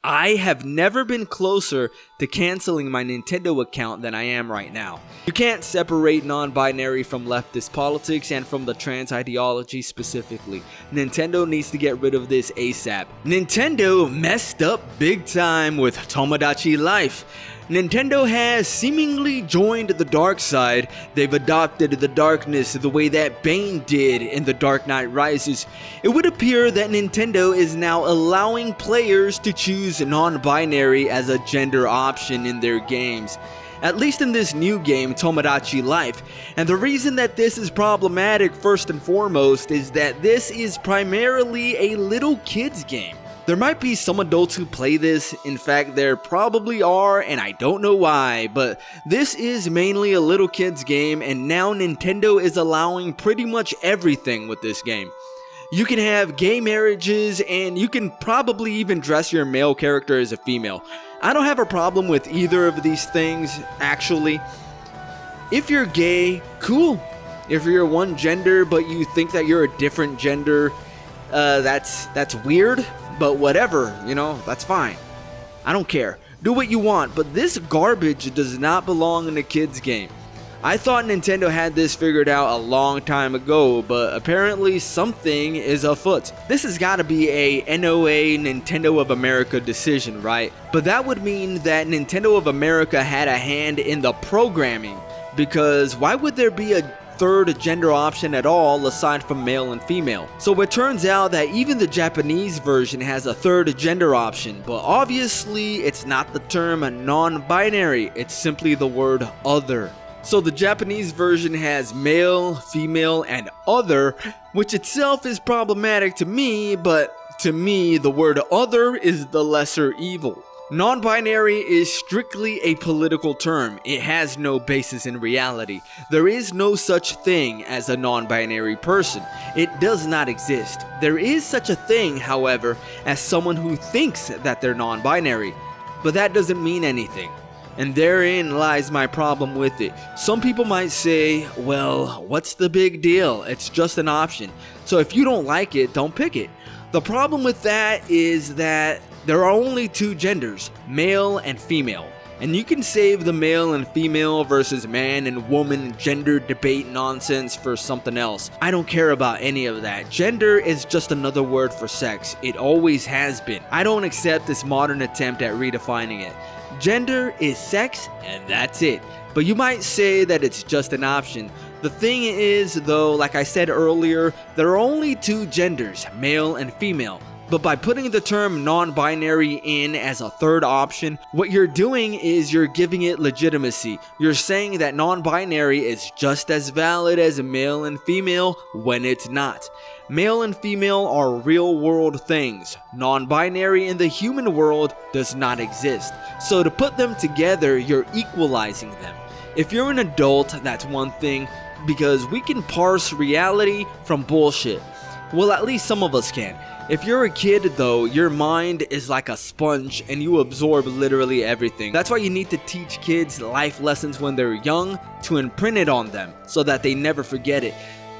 I have never been closer to canceling my Nintendo account than I am right now. You can't separate non-binary from leftist politics and from the trans ideology specifically. Nintendo needs to get rid of this ASAP. Nintendo messed up big time with Tomodachi Life. Nintendo has seemingly joined the dark side. They've adopted the darkness the way that Bane did in The Dark Knight Rises. It would appear that Nintendo is now allowing players to choose non-binary as a gender option in their games. At least in this new game, Tomodachi Life. And the reason that this is problematic first and foremost is that this is primarily a little kids game. There might be some adults who play this, in fact there probably are and I don't know why, but this is mainly a little kids game and now Nintendo is allowing pretty much everything with this game. You can have gay marriages and you can probably even dress your male character as a female. I don't have a problem with either of these things actually. If you're gay, cool. If you're one gender but you think that you're a different gender, that's weird. But whatever, you know, that's fine. I don't care. Do what you want, but this garbage does not belong in a kid's game. I thought Nintendo had this figured out a long time ago, but apparently something is afoot. This has got to be a NOA Nintendo of America decision, right? But that would mean that Nintendo of America had a hand in the programming, because why would there be a third gender option at all aside from male and female? So it turns out that even the Japanese version has a third gender option, but obviously it's not the term non-binary, it's simply the word other. So the Japanese version has male, female, and other, which itself is problematic to me, but to me the word other is the lesser evil. Non-binary is strictly a political term. It has no basis in reality. There is no such thing as a non-binary person. It does not exist. There is such a thing, however, as someone who thinks that they're non-binary. But that doesn't mean anything. And therein lies my problem with it. Some people might say, well, what's the big deal? It's just an option. So if you don't like it, don't pick it. The problem with that is that there are only two genders, male and female. And you can save the male and female versus man and woman gender debate nonsense for something else. I don't care about any of that. Gender is just another word for sex. It always has been. I don't accept this modern attempt at redefining it. Gender is sex and that's it. But you might say that it's just an option. The thing is though, like I said earlier, there are only two genders, male and female. But by putting the term non-binary in as a third option, what you're doing is you're giving it legitimacy. You're saying that non-binary is just as valid as male and female when it's not. Male and female are real world things. Non-binary in the human world does not exist. So to put them together, you're equalizing them. If you're an adult, that's one thing, because we can parse reality from bullshit. Well, at least some of us can. If you're a kid though, your mind is like a sponge and you absorb literally everything. That's why you need to teach kids life lessons when they're young to imprint it on them so that they never forget it.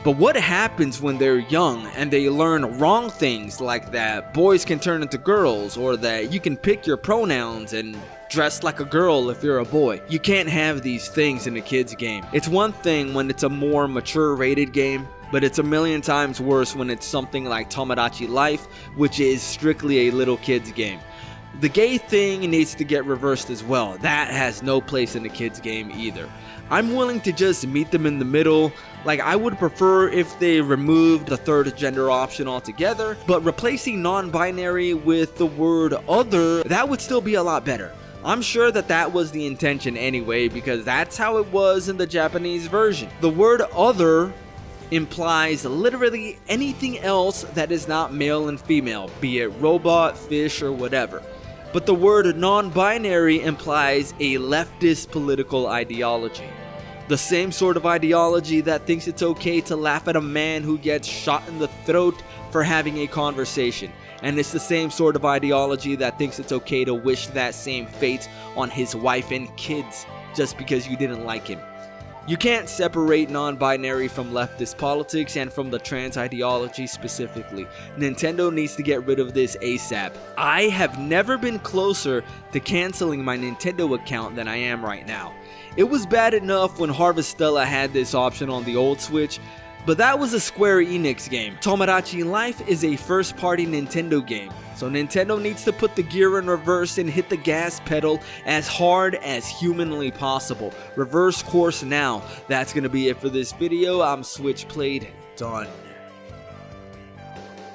But what happens when they're young and they learn wrong things like that boys can turn into girls, or that you can pick your pronouns and dress like a girl if you're a boy? You can't have these things in a kid's game. It's one thing when it's a more mature rated game, but it's a million times worse when it's something like Tomodachi Life, which is strictly a little kid's game. The gay thing needs to get reversed as well. That has no place in a kid's game either. I'm willing to just meet them in the middle. Like, I would prefer if they removed the third gender option altogether, but replacing non-binary with the word other, that would still be a lot better. I'm sure that that was the intention anyway, because that's how it was in the Japanese version. The word other implies literally anything else that is not male and female, be it robot, fish, or whatever. But the word non-binary implies a leftist political ideology. The same sort of ideology that thinks it's okay to laugh at a man who gets shot in the throat for having a conversation. And it's the same sort of ideology that thinks it's okay to wish that same fate on his wife and kids just because you didn't like him. You can't separate non-binary from leftist politics and from the trans ideology specifically. Nintendo needs to get rid of this ASAP. I have never been closer to canceling my Nintendo account than I am right now. It was bad enough when Harvestella had this option on the old Switch, but that was a Square Enix game. Tomodachi Life is a first-party Nintendo game, so Nintendo needs to put the gear in reverse and hit the gas pedal as hard as humanly possible. Reverse course now. That's gonna be it for this video. I'm SwitchPlayed. Done.